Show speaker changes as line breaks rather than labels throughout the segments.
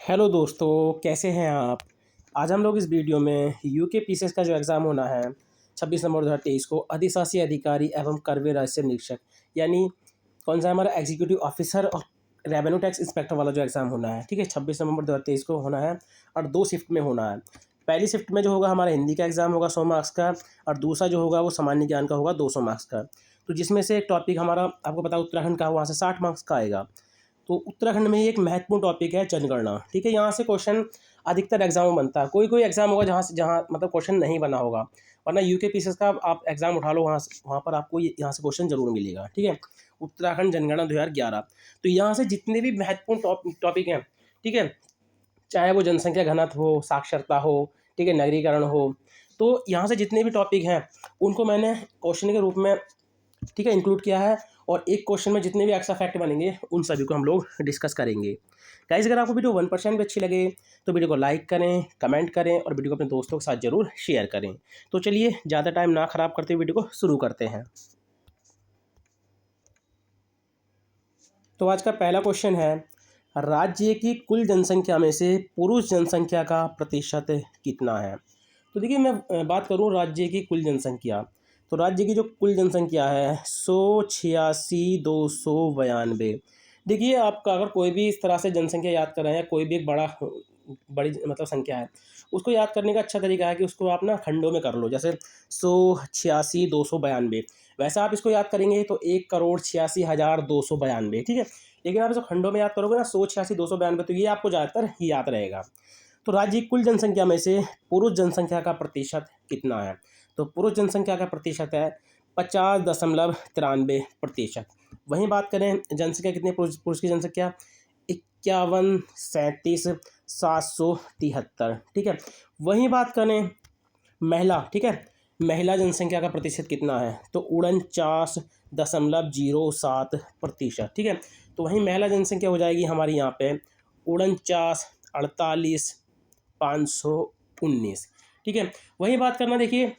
Hello दोस्तों, कैसे हैं आप। आज हम लोग इस वीडियो में यूके पीसीएस का जो एग्ज़ाम होना है 26 नवंबर 2023 को अधिशासी अधिकारी एवं करवे राजस्व निरीक्षक यानी कौन सा हमारा एग्जीक्यूटिव ऑफिसर और रेवेन्यू टैक्स इंस्पेक्टर वाला जो एग्ज़ाम होना है, ठीक है, 26 नवंबर 2023 को होना है और 2 शिफ्ट में होना है। पहली शिफ्ट में जो होगा हमारा हिंदी का एग्ज़ाम होगा 100 मार्क्स का और दूसरा जो होगा वो सामान्य ज्ञान का होगा 200 मार्क्स का। तो जिसमें से एक टॉपिक हमारा आपको पता है उत्तराखंड का, वहाँ से 60 मार्क्स का आएगा। तो उत्तराखंड में ही एक महत्वपूर्ण टॉपिक है जनगणना, ठीक है। यहाँ से क्वेश्चन अधिकतर एग्जाम में बनता है, कोई कोई एग्जाम होगा जहाँ मतलब क्वेश्चन नहीं बना होगा, वरना यूके पीसीएस का आप एग्जाम उठा लो, वहाँ पर आपको यहाँ से क्वेश्चन जरूर मिलेगा, ठीक है। उत्तराखंड जनगणना 2011। तो यहाँ से जितने भी महत्वपूर्ण टॉपिक हैं, ठीक है, चाहे वो जनसंख्या घनत्व हो, साक्षरता हो, ठीक है, नगरीकरण हो, तो यहाँ से जितने भी टॉपिक हैं उनको मैंने क्वेश्चन के रूप में, ठीक है, इंक्लूड किया है। और एक क्वेश्चन में जितने भी एक्स्ट्रा फैक्ट बनेंगे उन सभी को हम लोग डिस्कस करेंगे। गाइस, अगर आपको वीडियो 1% भी अच्छी लगे तो वीडियो को लाइक करें, कमेंट करें और वीडियो को अपने दोस्तों के साथ ज़रूर शेयर करें। तो चलिए ज़्यादा टाइम ना ख़राब करते हुए वीडियो को शुरू करते हैं। तो आज का पहला क्वेश्चन है, राज्य की कुल जनसंख्या में से पुरुष जनसंख्या का प्रतिशत कितना है। तो देखिए, मैं बात करूं राज्य की कुल जनसंख्या, तो राज्य की जो कुल जनसंख्या है 186,292। देखिए, आपका अगर कोई भी इस तरह से जनसंख्या याद कर रहे हैं, कोई भी एक बड़ी मतलब संख्या है, उसको याद करने का अच्छा तरीका है कि उसको आप ना खंडों में कर लो। जैसे 186,292, वैसा आप इसको याद करेंगे तो 1,86,292, ठीक है। लेकिन आप इसको खंडों में याद करोगे ना, 186,292, तो ये आपको ज़्यादातर याद रहेगा। तो राज्य की कुल जनसंख्या में से पुरुष जनसंख्या का प्रतिशत कितना है। तो पुरुष जनसंख्या का प्रतिशत है 50.93%। वहीं बात करें जनसंख्या कितनी, पुरुष की जनसंख्या 51,37,773, ठीक है। वहीं बात करें महिला, ठीक है, महिला जनसंख्या का प्रतिशत कितना है, तो 49.07%, ठीक है। तो वहीं महिला जनसंख्या हो जाएगी हमारी यहाँ पे 49,48,519, ठीक है। वही बात करना, देखिए,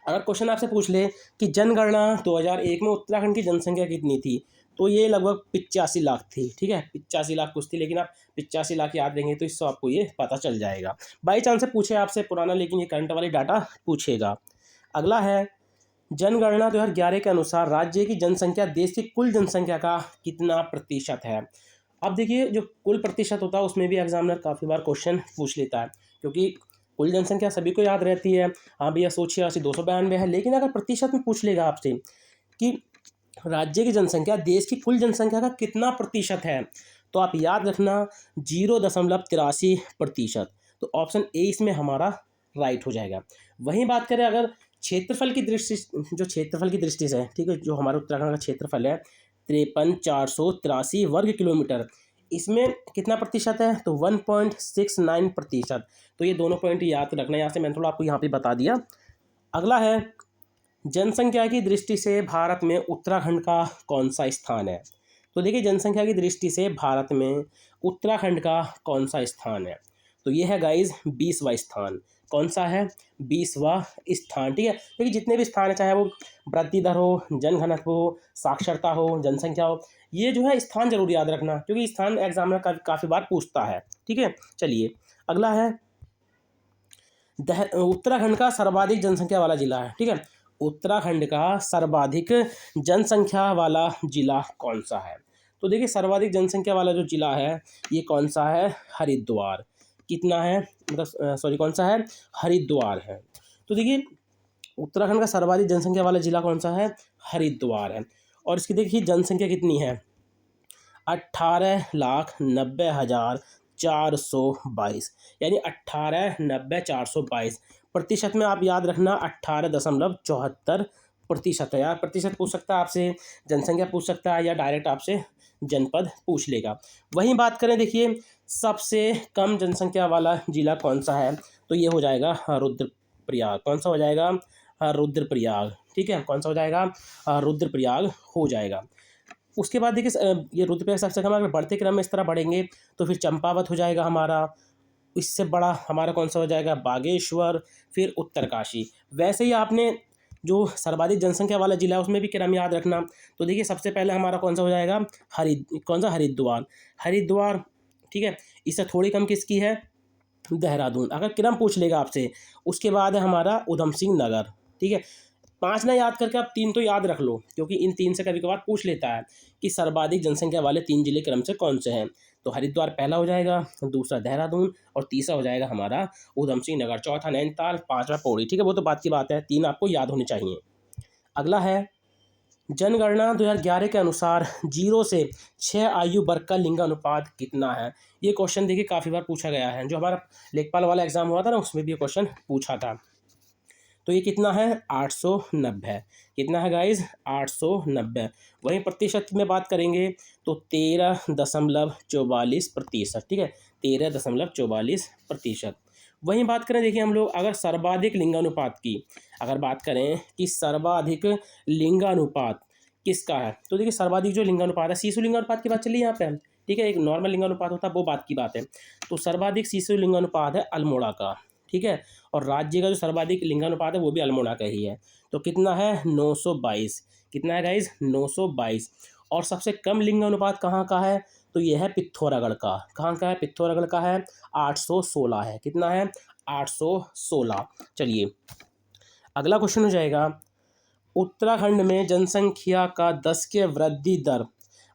अगर क्वेश्चन आपसे पूछ ले कि जनगणना 2001 में उत्तराखंड की जनसंख्या कितनी थी, तो ये लगभग 85 लाख थी, ठीक है, 85 लाख कुछ थी, लेकिन आप 85 लाख याद रहेंगे तो इससे आपको ये पता चल जाएगा। बाई चांस से पूछे आपसे पुराना, लेकिन ये करंट वाली डाटा पूछेगा। अगला है, जनगणना 2011 के अनुसार राज्य की जनसंख्या देश की कुल जनसंख्या का कितना प्रतिशत है। अब देखिए, जो कुल प्रतिशत होता है उसमें भी एग्जामिनर काफ़ी बार क्वेश्चन पूछ लेता है, क्योंकि कुल जनसंख्या सभी को याद रहती है, हाँ भैया 186,292 है, लेकिन अगर प्रतिशत में पूछ लेगा आपसे कि राज्य की जनसंख्या देश की कुल जनसंख्या का कितना प्रतिशत है, तो आप याद रखना 0.83%। तो ऑप्शन ए इसमें हमारा राइट हो जाएगा। वहीं बात करें अगर क्षेत्रफल की दृष्टि, जो क्षेत्रफल की दृष्टि से है, ठीक है, जो हमारे उत्तराखंड का क्षेत्रफल है 53,483 वर्ग किलोमीटर, इसमें कितना प्रतिशत है, तो 1.69%। तो ये दोनों पॉइंट याद रखना, यहाँ से मैंने थोड़ा आपको यहाँ पे बता दिया। अगला है, जनसंख्या की दृष्टि से भारत में उत्तराखंड का कौन सा स्थान है। तो देखिए, जनसंख्या की दृष्टि से भारत में उत्तराखंड का कौन सा स्थान है, तो ये है गाइज 20वां स्थान। कौन सा है, 20वां स्थान, ठीक है। क्योंकि जितने भी स्थान है, चाहे वो वृद्धि दर हो, जनघनत्व हो, साक्षरता हो, जनसंख्या हो, ये जो है स्थान जरूर याद रखना, क्योंकि स्थान एग्जामिनर काफ़ी बार पूछता है, ठीक है। चलिए, अगला है, उत्तराखंड का सर्वाधिक जनसंख्या वाला जिला है, ठीक है। उत्तराखंड का सर्वाधिक जनसंख्या वाला जिला कौन सा है। तो देखिए, सर्वाधिक जनसंख्या वाला जो जिला है ये कौन सा है, हरिद्वार। कितना है, मतलब सॉरी, कौन सा है, हरिद्वार है। तो देखिए, उत्तराखंड का सर्वाधिक जनसंख्या वाला जिला कौन सा है, हरिद्वार है। और इसकी देखिए जनसंख्या कितनी है, 18,90,422, यानी 18,90,422। प्रतिशत में आप याद रखना 18.74% है। यार प्रतिशत पूछ सकता है आपसे, जनसंख्या पूछ सकता है, या डायरेक्ट आपसे जनपद पूछ लेगा। वहीं बात करें, देखिए, सबसे कम जनसंख्या वाला जिला कौन सा है, तो ये हो जाएगा रुद्रप्रयाग। कौन सा हो जाएगा, रुद्रप्रयाग, ठीक है। कौन सा हो जाएगा, रुद्रप्रयाग हो जाएगा। उसके बाद देखिए, ये रुद्रप्रयाग सबसे कम, अगर बढ़ते क्रम में इस तरह बढ़ेंगे तो फिर चंपावत हो जाएगा हमारा। इससे बड़ा हमारा कौन सा हो जाएगा, बागेश्वर, फिर उत्तरकाशी। वैसे ही आपने जो सर्वाधिक जनसंख्या वाला जिला है उसमें भी क्रम याद रखना। तो देखिए, सबसे पहले हमारा कौन सा हो जाएगा, कौन सा, हरिद्वार। हरिद्वार, ठीक है। इससे थोड़ी कम किसकी है, देहरादून। अगर क्रम पूछ लेगा आपसे, उसके बाद है हमारा उधम सिंह नगर, ठीक है। 5 ना याद करके आप 3 तो याद रख लो, क्योंकि इन 3 से कभी-कभार पूछ लेता है कि सर्वाधिक जनसंख्या वाले 3 जिले क्रम से कौन से हैं। तो हरिद्वार पहला हो जाएगा, दूसरा देहरादून और तीसरा हो जाएगा हमारा उधम सिंह नगर, चौथा नैनीताल, 5वां पौड़ी, ठीक है। वो तो बात की बात है, 3 आपको याद होने चाहिए। अगला है जनगणना 2011 के अनुसार 0 से 6 आयु वर्ग का लिंगानुपात कितना है। ये क्वेश्चन देखिए काफ़ी बार पूछा गया है, जो हमारा लेखपाल वाला एग्जाम हुआ था ना, उसमें भी ये क्वेश्चन पूछा था। तो ये कितना है, 890। कितना है गाइज, 890। वहीं प्रतिशत में बात करेंगे तो 13.44%, ठीक है, 13.44%। वहीं बात करें, देखिए हम लोग अगर सर्वाधिक लिंगानुपात की अगर बात करें कि सर्वाधिक लिंगानुपात किसका है, तो देखिए सर्वाधिक जो लिंगानुपात है, शिशु लिंगानुपात की बात चली यहाँ पे, ठीक है। एक नॉर्मल लिंगानुपात होता है, वो बात की बात है। तो सर्वाधिक शिशु लिंगानुपात है अल्मोड़ा का, ठीक है। और राज्य का जो सर्वाधिक लिंगानुपात है वो भी अल्मोड़ा का ही है। तो कितना है, 922। कितना है गाइज, 922। और सबसे कम लिंगानुपात कहाँ का है, तो ये है पिथौरागढ़ का। कहाँ का है, पिथौरागढ़ का है, 816 है। कितना है, 816। चलिए अगला क्वेश्चन हो जाएगा, उत्तराखंड में जनसंख्या का 10 के वृद्धि दर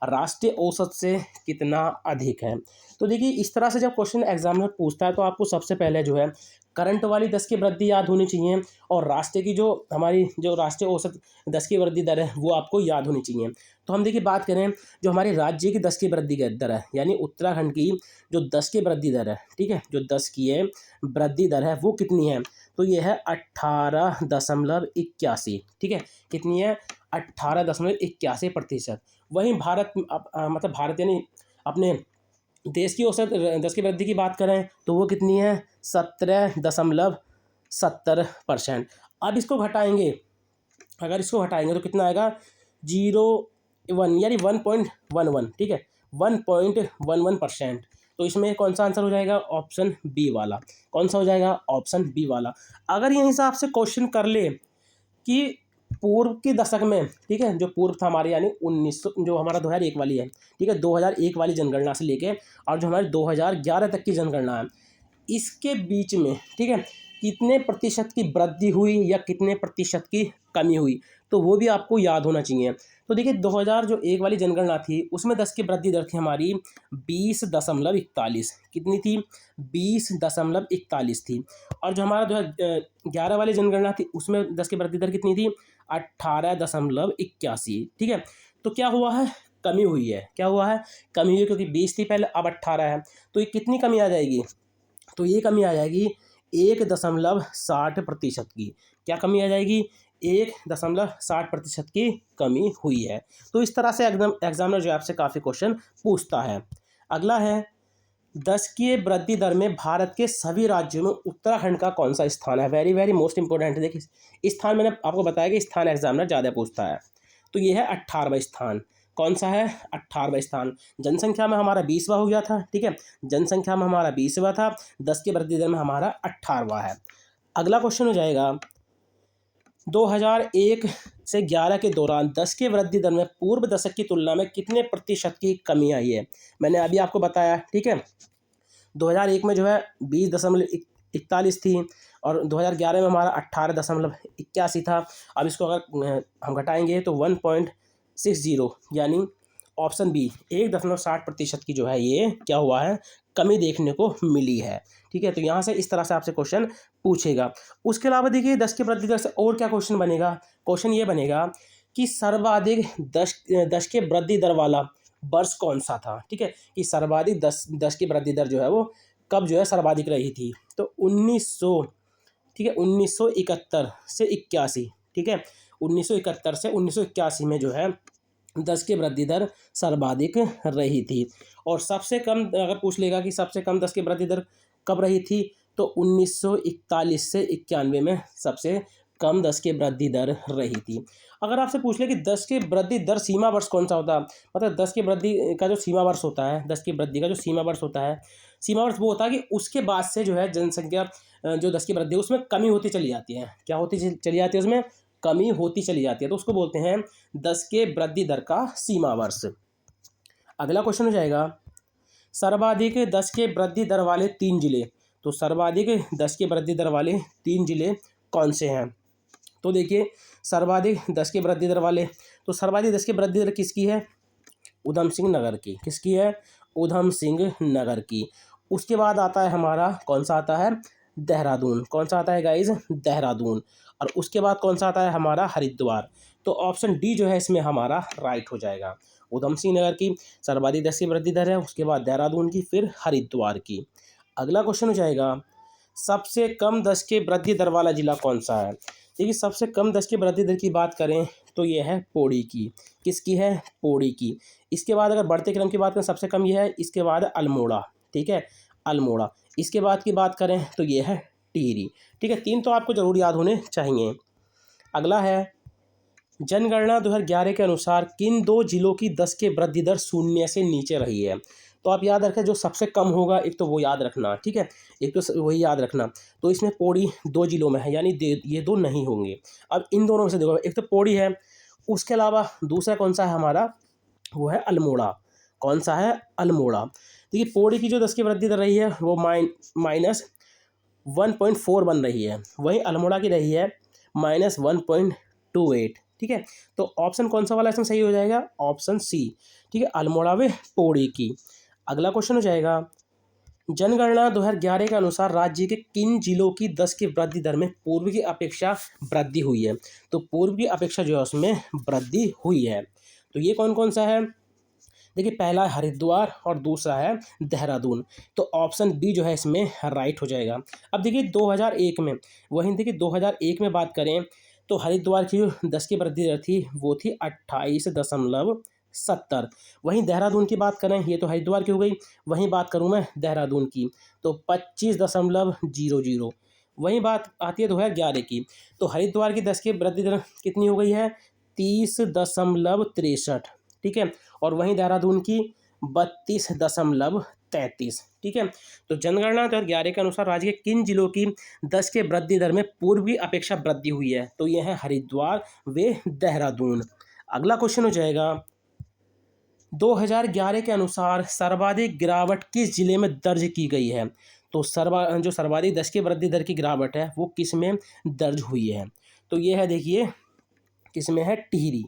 राष्ट्रीय औसत से कितना अधिक है। तो देखिए इस तरह से जब क्वेश्चन एग्जाम में पूछता है, तो आपको सबसे पहले जो है करंट वाली 10 की वृद्धि याद होनी चाहिए, और राष्ट्रीय की जो हमारी जो राष्ट्रीय औसत 10 की वृद्धि दर है वो आपको याद होनी चाहिए। तो हम देखिए बात करें, जो हमारी राज्य की 10 की वृद्धि दर है, यानी उत्तराखंड की जो 10 की वृद्धि दर है, ठीक है, जो 10 की है वृद्धि दर है वो कितनी है, तो ये है 18.81, ठीक है। कितनी है, 18.81%। वहीं भारत मतलब भारत यानी अपने देश की औसत 10 की वृद्धि की बात करें तो वो कितनी है, 17.70%। अब इसको घटाएंगे, अगर इसको हटाएंगे तो कितना आएगा, 0.1 यानी 1.11, ठीक है, 1.11%। तो इसमें कौन सा आंसर हो जाएगा, ऑप्शन बी वाला। कौन सा हो जाएगा, ऑप्शन बी वाला। अगर ये हिसाब से क्वेश्चन कर ले कि पूर्व के दशक में, ठीक है, जो पूर्व था हमारे यानी 1900, जो हमारा 2001 वाली है, ठीक है, 2001 वाली जनगणना से लेके और जो हमारे 2011 तक की जनगणना है, इसके बीच में, ठीक है, कितने प्रतिशत की वृद्धि हुई या कितने प्रतिशत की कमी हुई, तो वो भी आपको याद होना चाहिए। तो देखिए 2001 वाली जनगणना थी, उसमें 10 की वृद्धि दर थी हमारी 20.41। कितनी थी, 20.41 थी। और जो हमारा 2011 वाली जनगणना थी, उसमें 10 की वृद्धि दर कितनी थी, 18.81, ठीक है। तो क्या हुआ है, कमी हुई है। क्या हुआ है, कमी हुई है, क्योंकि 20 थी पहले, अब 18 है। तो ये कितनी कमी आ जाएगी, तो ये कमी आ जाएगी 1.60% की। क्या कमी आ जाएगी, 1.60% की कमी हुई है। तो इस तरह से एग्जामिनर जो आपसे काफ़ी क्वेश्चन पूछता है। अगला है, 10 की वृद्धि दर में भारत के सभी राज्यों में उत्तराखंड का कौन सा स्थान है। वेरी वेरी मोस्ट इंपॉर्टेंट है। देखिए इस स्थान मैंने आपको बताया कि स्थान एग्जामिनर ज़्यादा पूछता है। तो ये है 18वां स्थान। कौन सा है, 18वां स्थान। जनसंख्या में हमारा 20वां हो गया था, ठीक है, जनसंख्या में हमारा 20वां था, 10 की वृद्धि दर में हमारा 18वां है। अगला क्वेश्चन हो जाएगा, 2001 से 11 के दौरान 10 की वृद्धि दर में पूर्व दशक की तुलना में कितने प्रतिशत की कमी आई है। मैंने अभी आपको बताया, ठीक है, 2001 में जो है 20.41 थी और 2011 में हमारा 18.81 था। अब इसको अगर हम घटाएंगे तो 1.60 यानी ऑप्शन बी 1.60% की जो है ये क्या हुआ है, कमी देखने को मिली है, ठीक है। तो यहाँ से इस तरह से आपसे क्वेश्चन पूछेगा। उसके अलावा देखिए 10 की वृद्धि दर से और क्या क्वेश्चन बनेगा, क्वेश्चन ये बनेगा कि सर्वाधिक 10 के वृद्धि दर वाला वर्ष कौन सा था, ठीक है, कि सर्वाधिक 10 की वृद्धि दर जो है वो कब जो है सर्वाधिक रही थी। तो 1900, ठीक है, 1971 से 81, ठीक है, 1971 से 1981 में जो है 10 की वृद्धि दर सर्वाधिक रही थी। और सबसे कम अगर पूछ लेगा कि सबसे कम 10 की वृद्धि दर कब रही थी, तो 1941 से 91 में सबसे कम 10 की वृद्धि दर रही थी। अगर आपसे पूछ ले कि 10 की वृद्धि दर सीमा वर्ष कौन सा होता है, मतलब 10 की वृद्धि का जो सीमा वर्ष होता है, 10 की वृद्धि का जो सीमा वर्ष होता है, सीमा वर्ष वो होता है कि उसके बाद से जो है जनसंख्या जो 10 की वृद्धि है उसमें कमी होती चली जाती है। क्या होती चली जाती है, उसमें कमी होती चली जाती है। तो उसको बोलते हैं 10 के वृद्धि दर का सीमा वर्ष। अगला क्वेश्चन हो जाएगा, सर्वाधिक 10 के वृद्धि दर वाले 3 जिले। तो सर्वाधिक 10 के वृद्धि दर वाले 3 जिले कौन से हैं? तो देखिए सर्वाधिक 10 के वृद्धि दर वाले, तो सर्वाधिक 10 की वृद्धि दर किसकी है? उधम सिंह नगर की। किसकी है? उधम सिंह नगर की। उसके बाद आता है हमारा कौन सा आता है? देहरादून। कौन सा आता है गाइज? देहरादून। और उसके बाद कौन सा आता है हमारा? हरिद्वार। तो ऑप्शन डी जो है इसमें हमारा राइट हो जाएगा। उधम सिंह नगर की सर्वाधिक 10 की वृद्धि दर है, उसके बाद देहरादून की, फिर हरिद्वार की। अगला क्वेश्चन हो जाएगा सबसे कम 10 के वृद्धि दर वाला जिला कौन सा है? देखिए सबसे कम 10 की वृद्धि दर की बात करें तो ये है पौड़ी की। किसकी है? पौड़ी की। इसके बाद अगर बढ़ते क्रम की बात करें सबसे कम ये है, इसके बाद अल्मोड़ा। ठीक है, अल्मोड़ा। इसके बाद की बात करें तो ये है टिहरी। ठीक है, 3 तो आपको जरूर याद होने चाहिए। अगला है जनगणना 2011 के अनुसार किन 2 जिलों की 10 के वृद्धि दर शून्य से नीचे रही है? तो आप याद रखें जो सबसे कम होगा एक तो वो याद रखना। ठीक है, एक तो वही याद रखना। तो इसमें पौड़ी 2 जिलों में है, यानी ये 2 नहीं होंगे। अब इन दोनों में से देखो, एक तो पौड़ी है, उसके अलावा दूसरा कौन सा है हमारा? वो है अल्मोड़ा। कौन सा है? अल्मोड़ा। देखिए पौड़ी की जो 10 की वृद्धि दर रही है वो -1.4 बन रही है, वहीं अल्मोड़ा की रही है -1.28। ठीक है, तो ऑप्शन कौन सा वाला इसमें सही हो जाएगा? Option C. ठीक है, अल्मोड़ा व पौड़ी की। अगला क्वेश्चन हो जाएगा जनगणना 2011 के अनुसार राज्य के किन जिलों की 10 की वृद्धि दर में पूर्व की अपेक्षा वृद्धि हुई है? तो पूर्व की अपेक्षा जो है उसमें वृद्धि हुई है। तो ये कौन कौन सा है? देखिए पहला है हरिद्वार और दूसरा है देहरादून। तो ऑप्शन बी जो है इसमें राइट हो जाएगा। अब देखिए 2001 में, वहीं देखिए 2001 में बात करें तो हरिद्वार की जो 10 की वृद्धि दर थी वो थी 28.70। वहीं देहरादून की बात करें, ये तो हरिद्वार की हो गई, वहीं बात करूं मैं देहरादून की तो 25.00। वहीं बात आती है 2011 की, तो हरिद्वार की 10 की वृद्धि दर कितनी हो गई है? 30.63। ठीक है, और वहीं देहरादून की 32.33। ठीक है, तो जनगणना 2011 के अनुसार राज्य के किन जिलों की 10 के वृद्धि दर में पूर्वी अपेक्षा वृद्धि हुई है? तो यह है हरिद्वार व देहरादून। अगला क्वेश्चन हो जाएगा 2011 के अनुसार सर्वाधिक गिरावट किस जिले में दर्ज की गई है? तो जो सर्वाधिक 10 की वृद्धि दर की गिरावट है वो किस में दर्ज हुई है? तो ये है देखिए किस में है? टिहरी।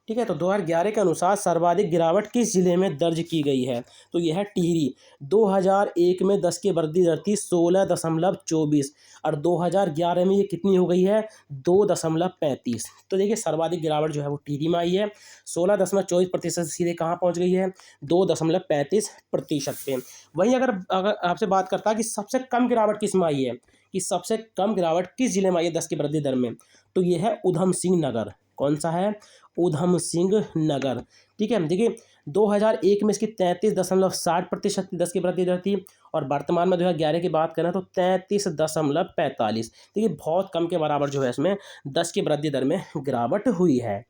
ठीक है, तो 2011 के अनुसार सर्वाधिक गिरावट किस जिले में दर्ज की गई है? तो यह है टिहरी। 2001 में 10 की वृद्धि दर थी 16.24 और 2011 में ये कितनी हो गई है? 2.35। तो देखिए सर्वाधिक गिरावट जो है वो टिहरी में आई है, 16.24% से सीधे कहाँ पहुँच गई है? 2.35% पे। वहीं अगर अगर आपसे बात करता कि सबसे कम गिरावट किस में आई है, कि सबसे कम गिरावट किस जिले में आई है 10 की वृद्धि दर में, तो ये है उधम सिंह नगर। कौन सा है? उधम सिंह नगर। ठीक है, देखिए 2001 में इसकी 33.60% 10 की वृद्धि दर थी और वर्तमान में 2011 की बात करें तो 33.45। देखिए बहुत कम के बराबर जो है इसमें 10 की वृद्धि दर में गिरावट हुई है।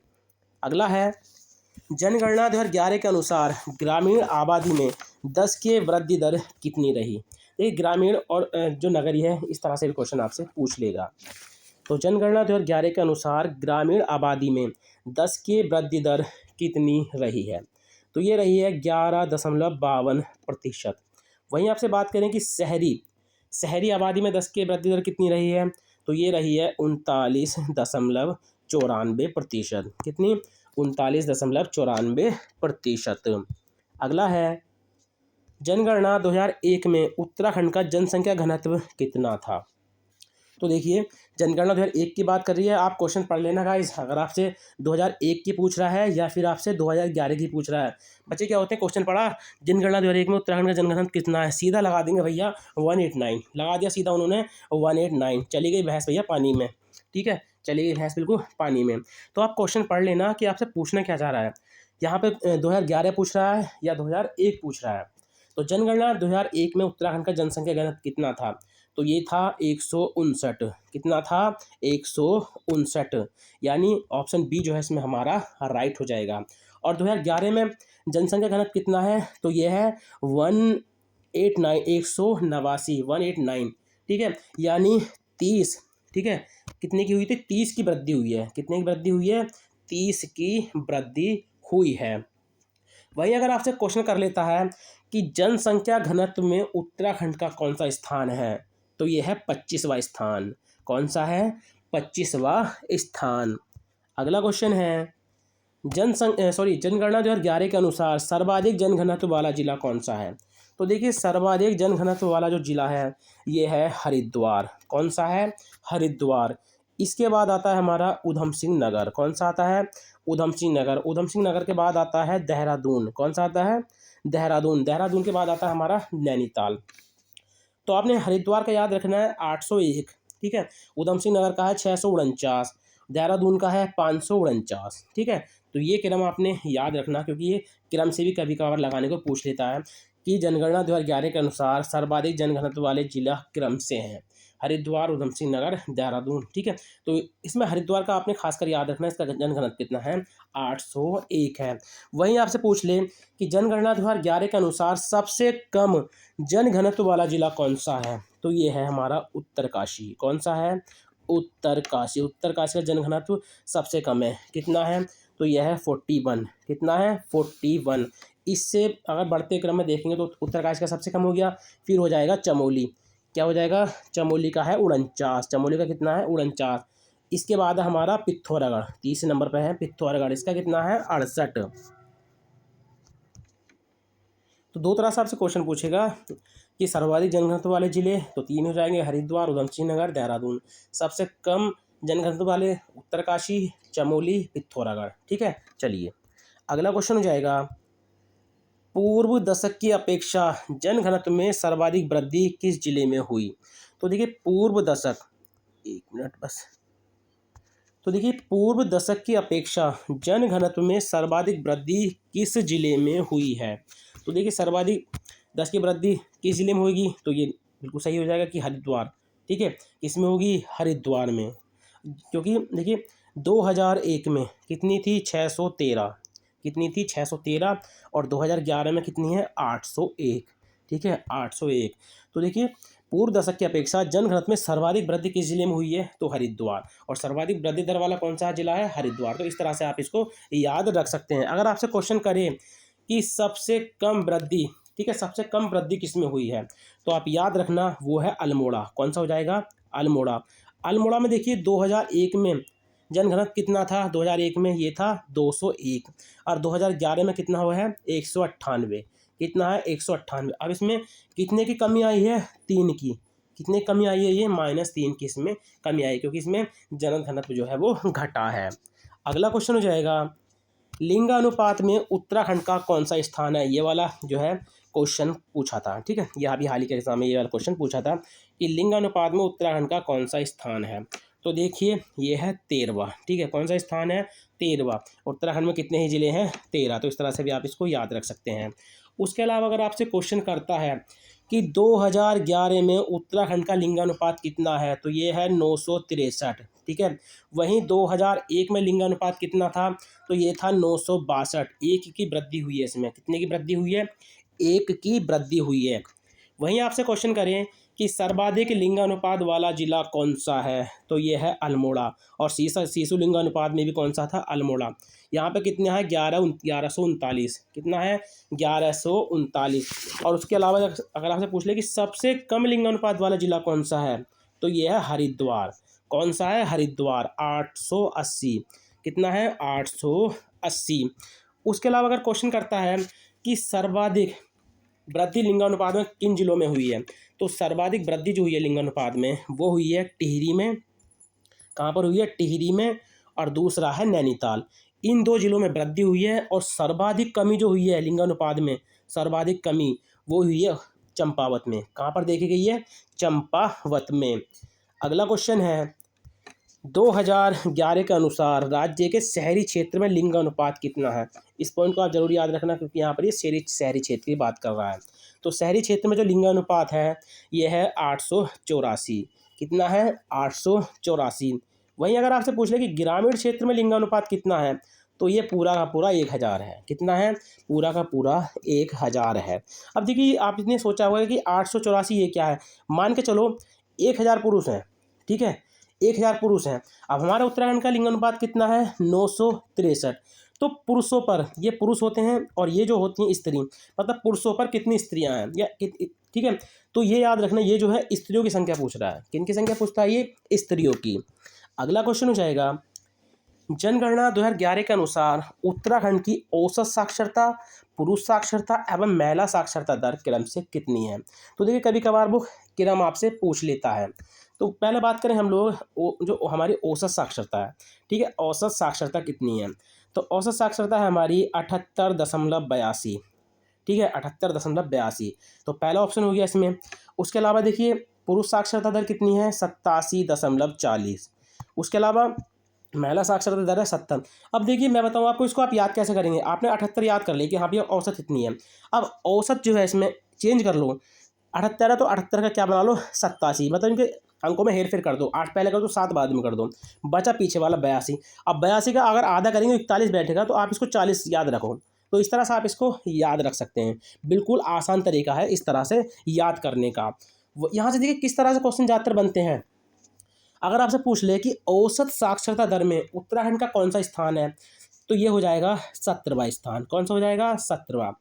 अगला है जनगणना 2011 के अनुसार ग्रामीण आबादी में 10 की वृद्धि दर कितनी रही? ये ग्रामीण और जो नगरीय है इस तरह से भी क्वेश्चन आपसे पूछ लेगा। तो जनगणना 2011 के अनुसार ग्रामीण आबादी में 10 की वृद्धि दर कितनी रही है? तो ये रही है 11.52%। वहीं आपसे बात करें कि शहरी आबादी में 10 की वृद्धि दर कितनी रही है? तो ये रही है 39.94%। कितनी? 39.94%। अगला है जनगणना 2001 में उत्तराखंड का जनसंख्या घनत्व कितना था? तो देखिए जनगणना 2001 की बात कर रही है, आप क्वेश्चन पढ़ लेना गाइस। अगर आपसे 2001 की पूछ रहा है या फिर आपसे 2011 की पूछ रहा है, बच्चे क्या होते हैं क्वेश्चन पढ़ा जनगणना 2001 में उत्तराखंड का जनघनत्व कितना है, सीधा लगा देंगे भैया 189, लगा दिया सीधा उन्होंने 189, चली गई भैंस भैया पानी में। ठीक है, चली गई भैंस बिल्कुल पानी में। तो आप क्वेश्चन पढ़ लेना कि आपसे पूछना क्या चाह रहा है। यहाँ पे 2011 पूछ रहा है या 2001 पूछ रहा है। तो जनगणना 2001 में उत्तराखंड का जनसंख्या घनत्व कितना था? तो ये था 159। कितना था? 159, यानी ऑप्शन बी जो है इसमें हमारा राइट हो जाएगा। और 2011 में जनसंख्या घनत्व कितना है? तो ये है 189, 189, 189। ठीक है, यानी 30। ठीक है, कितने की हुई थी? 30 की वृद्धि हुई है। कितने की वृद्धि हुई है? 30 की वृद्धि हुई है। वही अगर आपसे क्वेश्चन कर लेता है कि जनसंख्या घनत्व में उत्तराखंड का कौन सा स्थान है? तो ये है 25वां स्थान। कौन सा है? 25वां स्थान। अगला क्वेश्चन है जनगणना 2011 के अनुसार सर्वाधिक जनघनत्व वाला जिला कौन सा है? तो देखिए सर्वाधिक जनघनत्व वाला जो जिला है ये है हरिद्वार। कौन सा है? हरिद्वार। इसके बाद आता है हमारा उधम सिंह नगर। कौन सा आता है? उधम सिंह नगर। उधम सिंह नगर के बाद आता है देहरादून। कौन सा आता है? देहरादून। देहरादून के बाद आता है हमारा नैनीताल। तो आपने हरिद्वार का याद रखना है 801, ठीक है। उधम सिंह नगर का है 649, देहरादून का है 549, ठीक है। तो ये क्रम आपने याद रखना, क्योंकि ये क्रम से भी कभी कभार लगाने को पूछ लेता है कि जनगणना 2011 के अनुसार सर्वाधिक जनघनत्व वाले जिला क्रम से हैं हरिद्वार, उधम सिंह नगर, देहरादून, ठीक है। तो इसमें हरिद्वार का आपने खासकर याद रखना है, इसका जनघनत्व कितना है? 801 है। वहीं आपसे पूछ लें कि जनगणना 2011 के अनुसार सबसे कम जनघनत्व वाला जिला कौन सा है? तो ये है हमारा उत्तरकाशी। कौन सा है? उत्तरकाशी। उत्तरकाशी का जनघनत्व सबसे कम है। कितना है? तो यह है 41। कितना है? 41। इससे अगर बढ़ते क्रम में देखेंगे तो उत्तरकाशी का सबसे कम हो गया, फिर हो जाएगा चमोली। क्या हो जाएगा? चमोली का है 49। चमोली का कितना है? 49। इसके बाद है हमारा पिथौरागढ़, तीसरे नंबर पर है पिथौरागढ़। इसका कितना है? 68। तो दो तरह से आपसे क्वेश्चन पूछेगा कि सर्वाधिक जनघनत्व वाले जिले, तो 3 हो जाएंगे, हरिद्वार, उधम सिंह नगर, देहरादून। सबसे कम जनघनत्व वाले उत्तरकाशी, चमोली, पिथौरागढ़, ठीक है। चलिए अगला क्वेश्चन हो जाएगा, पूर्व दशक की अपेक्षा जनघनत्व में सर्वाधिक वृद्धि किस जिले में हुई? तो देखिए पूर्व दशक, एक मिनट बस। तो देखिए पूर्व दशक की अपेक्षा जनघनत्व में सर्वाधिक वृद्धि किस जिले में हुई है? तो देखिए सर्वाधिक 10 की वृद्धि किस जिले में होगी? तो ये बिल्कुल सही हो जाएगा कि हरिद्वार, ठीक है। इसमें होगी हरिद्वार में, क्योंकि देखिए 2001 में कितनी थी? 613। कितनी थी? 613। और 2011 में कितनी है? 801, ठीक है, 801। तो देखिए पूर्व दशक की अपेक्षा जनघनत्व में सर्वाधिक वृद्धि किस जिले में हुई है? तो हरिद्वार। और सर्वाधिक वृद्धि दर वाला कौन सा जिला है? हरिद्वार। तो इस तरह से आप इसको याद रख सकते हैं। अगर आपसे क्वेश्चन करें कि सबसे कम वृद्धि, ठीक है, सबसे कम वृद्धि किस में हुई है, तो आप याद रखना वो है अल्मोड़ा। कौन सा हो जाएगा? अल्मोड़ा। अल्मोड़ा में देखिए 2001 में जनघनत्व कितना था? 2001 में ये था 201, और 2011 में कितना हुआ है? 198। कितना है? 198। अब इसमें कितने की कमी आई है? 3 की। कितने कमी आई है? ये -3 की इसमें कमी आई, क्योंकि इसमें जनघनत्व जो है वो घटा है। अगला क्वेश्चन हो जाएगा, लिंगानुपात में उत्तराखंड का कौन सा स्थान है? ये वाला जो है क्वेश्चन पूछा था, ठीक है। यह अभी हाल ही के एग्जाम में ये वाला क्वेश्चन पूछा था कि लिंगानुपात में उत्तराखंड का कौन सा स्थान है? तो देखिए ये है 13वां, ठीक है। कौन सा स्थान है? 13वां। उत्तराखंड में कितने ही जिले हैं? 13। तो इस तरह से भी आप इसको याद रख सकते हैं। उसके अलावा अगर आपसे क्वेश्चन करता है कि 2011 में उत्तराखंड का लिंगानुपात कितना है? तो ये है 963, ठीक है। वहीं 2001 में लिंगानुपात कितना था? तो ये था 962। 1 की वृद्धि हुई है इसमें। कितने की वृद्धि हुई है? 1 की वृद्धि हुई है। वहीं आपसे क्वेश्चन करें कि सर्वाधिक लिंगानुपात वाला जिला कौन सा है? तो ये है अल्मोड़ा। और शिशु लिंगानुपात में भी कौन सा था? अल्मोड़ा। यहाँ पे कितना है? 1139। कितना है? 1139। और उसके अलावा अगर आपसे पूछ ले कि सबसे कम लिंगानुपात वाला जिला कौन सा है, तो ये है हरिद्वार। कौन सा है? हरिद्वार, 880। कितना है? 880। उसके अलावा अगर क्वेश्चन करता है कि सर्वाधिक वृद्धि लिंगानुपात में किन जिलों में हुई है, तो सर्वाधिक वृद्धि जो हुई है लिंगानुपात में वो हुई है टिहरी में। कहाँ पर हुई है? टिहरी में। और दूसरा है नैनीताल। इन 2 जिलों में वृद्धि हुई है। और सर्वाधिक कमी जो हुई है लिंगानुपात में, सर्वाधिक कमी वो हुई है चंपावत में। कहाँ पर देखी गई है? चंपावत में। अगला क्वेश्चन है, 2011 के अनुसार राज्य के शहरी क्षेत्र में लिंगानुपात कितना है? इस पॉइंट को आप जरूर याद रखना, क्योंकि यहाँ पर ये शहरी क्षेत्र की बात कर रहा है। तो शहरी क्षेत्र में जो लिंगानुपात है ये है 884। कितना है? 884। वहीं अगर आपसे पूछ ले कि ग्रामीण क्षेत्र में लिंगानुपात कितना है, तो ये पूरा का पूरा 1000 है। कितना है? पूरा का पूरा 1000 है। अब देखिए आपने सोचा होगा कि 884 ये क्या है। मान के चलो 1000 पुरुष हैं, ठीक है, 1000 पुरुष हैं। अब हमारा उत्तराखंड का लिंगानुपात कितना है? 963। तो पुरुषों पर, ये पुरुष होते हैं और ये जो होती हैं स्त्री, मतलब पुरुषों पर कितनी स्त्रियां हैं या ठीक है। तो ये याद रखना, ये जो है स्त्रियों की संख्या पूछ रहा है। किन की संख्या पूछता है? ये स्त्रियों की। अगला क्वेश्चन हो जाएगा, जनगणना 2011 के अनुसार उत्तराखंड की औसत साक्षरता, पुरुष साक्षरता एवं महिला साक्षरता दर क्रम से कितनी है? तो देखिए कभी कभार वो क्रम आपसे पूछ लेता है। तो पहले बात करें हम लोग जो हमारी औसत साक्षरता है, ठीक है, औसत साक्षरता कितनी है? तो औसत साक्षरता है हमारी 78.82, ठीक है, 78.82। तो पहला ऑप्शन हो गया इसमें। उसके अलावा देखिए पुरुष साक्षरता दर कितनी है? 87.40। उसके अलावा महिला साक्षरता दर है 70। अब देखिए मैं बताऊँ आपको, इसको आप याद कैसे करेंगे? आपने 78 याद कर लिया कि हाँ भैया औसत इतनी है। अब औसत जो है इसमें चेंज कर लो, 78 है तो 78 का क्या बना लो? 87। मतलब इनके अंकों में हेर फेर कर दो, 8 पहले कर दो, 7 बाद में कर दो, बचा पीछे वाला 82। अब 82 का अगर आधा करेंगे 41 बैठेगा, तो आप इसको 40 याद रखो। तो इस तरह से आप इसको याद रख सकते हैं। बिल्कुल आसान तरीका है इस तरह से याद करने का। यहाँ से देखिए किस तरह से क्वेश्चन ज़्यादातर बनते हैं। अगर आपसे पूछ ले कि औसत साक्षरता दर में उत्तराखंड का कौन सा स्थान है, तो ये हो जाएगा 17वां स्थान। कौन सा हो जाएगा? 17वां।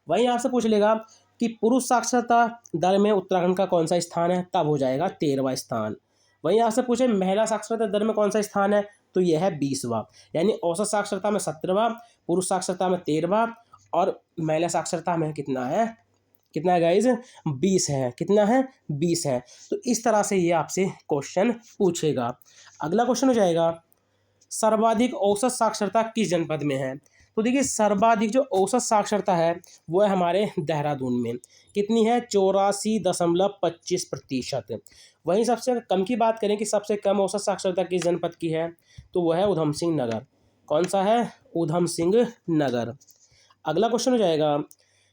वहीं आपसे पूछ लेगा कि पुरुष साक्षरता दर में उत्तराखंड का कौन सा स्थान है, तब हो जाएगा 13वां स्थान। वहीं आपसे पूछे महिला साक्षरता दर में कौन सा स्थान है, तो यह है 20वां। यानी औसत साक्षरता में 17वां, पुरुष साक्षरता में 13वां और महिला साक्षरता में कितना है? कितना है गाइज? 20 है। कितना है? 20 है। तो इस तरह से ये आपसे क्वेश्चन पूछेगा। अगला क्वेश्चन हो जाएगा, सर्वाधिक औसत साक्षरता किस जनपद में है? तो देखिए सर्वाधिक जो औसत साक्षरता है वो है हमारे देहरादून में। कितनी है? 84.25%। वहीं सबसे कम की बात करें कि सबसे कम औसत साक्षरता किस जनपद की है, तो वह है उधम सिंह नगर। कौन सा है? उधम सिंह नगर। अगला क्वेश्चन हो जाएगा,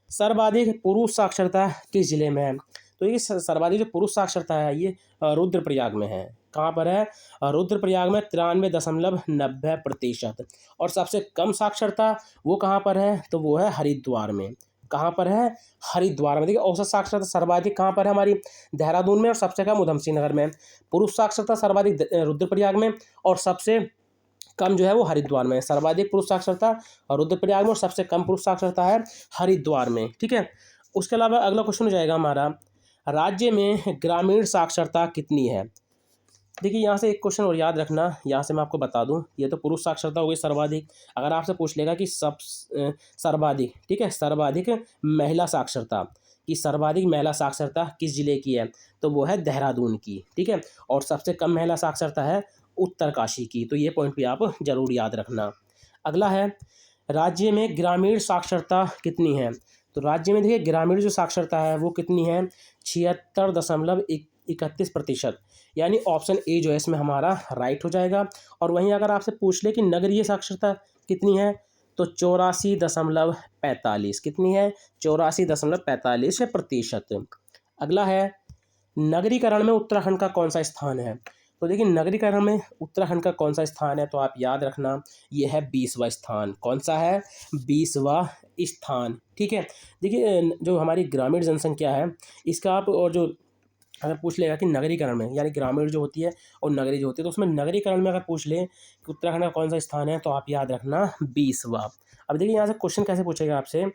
सर्वाधिक पुरुष साक्षरता किस जिले में है? तो ये सर्वाधिक जो पुरुष साक्षरता है ये रुद्रप्रयाग में है। कहाँ पर है? रुद्रप्रयाग में 93.90%। और सबसे कम साक्षरता वो कहाँ पर है? तो वो है हरिद्वार में। कहाँ पर है? हरिद्वार में। देखिए औसत साक्षरता सर्वाधिक कहाँ पर है? हमारी देहरादून में, और सबसे कम उधम सिंह नगर में। पुरुष साक्षरता सर्वाधिक रुद्रप्रयाग में और सबसे कम जो है वो हरिद्वार में। सर्वाधिक पुरुष साक्षरता और रुद्रप्रयाग में और सबसे कम पुरुष साक्षरता है हरिद्वार में। ठीक है। उसके अलावा अगला क्वेश्चन हो जाएगा हमारा, राज्य में ग्रामीण साक्षरता कितनी है? देखिए यहाँ से एक क्वेश्चन और याद रखना, यहाँ से मैं आपको बता दूं, ये तो पुरुष साक्षरता हो गई सर्वाधिक। अगर आपसे पूछ लेगा कि सर्वाधिक, ठीक है, सर्वाधिक महिला साक्षरता, कि सर्वाधिक महिला साक्षरता किस जिले की है, तो वो है देहरादून की। ठीक है। और सबसे कम महिला साक्षरता है उत्तरकाशी की। तो ये पॉइंट भी आप जरूर याद रखना। अगला है, राज्य में ग्रामीण साक्षरता कितनी है? तो राज्य में देखिए ग्रामीण जो साक्षरता है वो कितनी है? 76.31%। यानी ऑप्शन ए जो है इसमें हमारा राइट हो जाएगा। और वहीं अगर आपसे पूछ ले कि नगरीय साक्षरता कितनी है, तो 84.45। कितनी है? 84.45%। अगला है, नगरीकरण में उत्तराखंड का कौन सा स्थान है? तो देखिए नगरीकरण में उत्तराखंड का कौन सा स्थान है, तो आप याद रखना ये है 20वां स्थान। कौन सा है? 20वां स्थान। ठीक है। देखिए जो हमारी ग्रामीण जनसंख्या है इसका आप, और जो अगर पूछ लेगा कि नगरीकरण में, यानी ग्रामीण जो होती है और नगरी जो होती है, तो उसमें नगरीकरण में अगर पूछ ले कि उत्तराखंड का कौन सा स्थान है, तो आप याद रखना 20वां। अब देखिए यहाँ से क्वेश्चन कैसे पूछेगा आपसे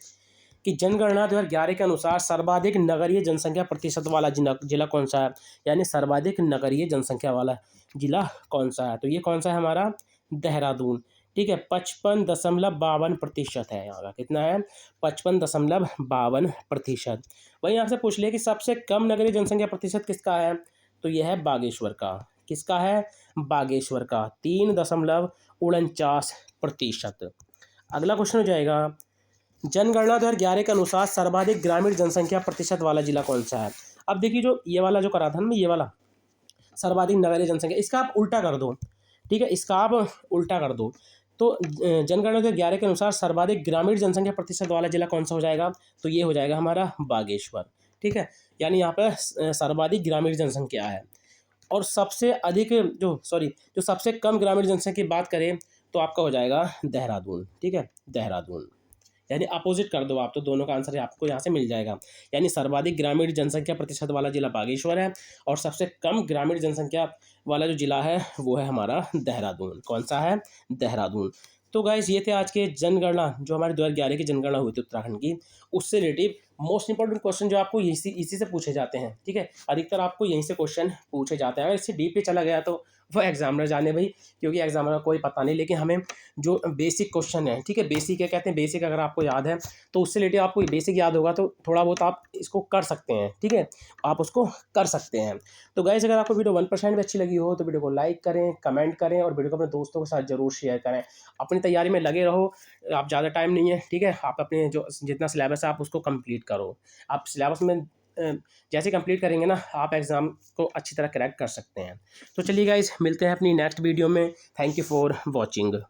कि जनगणना 2011 के अनुसार सर्वाधिक नगरीय जनसंख्या प्रतिशत वाला जिला कौन सा है? यानी सर्वाधिक नगरीय जनसंख्या वाला जिला कौन सा है? तो ये कौन सा है हमारा? देहरादून। ठीक है। 55.52% है यहाँ का। कितना है? 55.52%। वहीं आपसे पूछ ले कि सबसे कम नगरीय जनसंख्या प्रतिशत किसका है, तो यह है बागेश्वर का। किसका है? बागेश्वर का, 3.49%। अगला क्वेश्चन हो जाएगा, जनगणना 2011 के अनुसार सर्वाधिक ग्रामीण जनसंख्या प्रतिशत वाला जिला कौन सा है? अब देखिए जो ये वाला जो करा था ना, ये वाला सर्वाधिक नगरीय जनसंख्या, इसका आप उल्टा कर दो। ठीक है, इसका आप उल्टा कर दो। तो जनगणना 2011 के अनुसार सर्वाधिक ग्रामीण जनसंख्या प्रतिशत वाला जिला कौन सा हो जाएगा, तो ये हो जाएगा हमारा बागेश्वर। ठीक है। यानी यहाँ पर सर्वाधिक ग्रामीण जनसंख्या है। और सबसे अधिक जो सबसे कम ग्रामीण जनसंख्या की बात करें तो आपका हो जाएगा देहरादून। ठीक है, देहरादून। यानी अपोजिट कर दो आप, तो दोनों का आंसर आपको यहाँ से मिल जाएगा। यानी सर्वाधिक ग्रामीण जनसंख्या प्रतिशत वाला जिला बागेश्वर है और सबसे कम ग्रामीण जनसंख्या वाला जो जिला है वो है हमारा देहरादून। कौन सा है? देहरादून। तो गाइस ये थे आज के जनगणना, जो हमारे 2011 की जनगणना हुई थी उत्तराखंड की, उससे रिलेटिव मोस्ट इंपॉर्टेंट क्वेश्चन जो आपको इसी से पूछे जाते हैं। ठीक है, अधिकतर आपको यहीं से क्वेश्चन पूछे जाते हैं। अगर इससे डीप पे चला गया तो वो एग्जामिनर जाने भाई, क्योंकि एग्जामिनर को कोई पता नहीं, लेकिन हमें जो बेसिक क्वेश्चन है, ठीक है, बेसिक क्या कहते हैं, बेसिक अगर आपको याद है तो उससे रिलेटेड आपको बेसिक याद होगा तो थोड़ा बहुत आप इसको कर सकते हैं। ठीक है, आप उसको कर सकते हैं। तो गाइस अगर आपको वीडियो 1% भी अच्छी लगी हो तो वीडियो को लाइक करें, कमेंट करें और वीडियो को अपने दोस्तों के साथ जरूर शेयर करें। अपनी तैयारी में लगे रहो, आप ज़्यादा टाइम नहीं है। ठीक है, आप अपने जो जितना सिलेबस है आप उसको कंप्लीट करो। आप सिलेबस में जैसे कंप्लीट करेंगे ना, आप एग्ज़ाम को अच्छी तरह क्रैक कर सकते हैं। तो चलिए गाइस, मिलते हैं अपनी नेक्स्ट वीडियो में। Thank you for watching.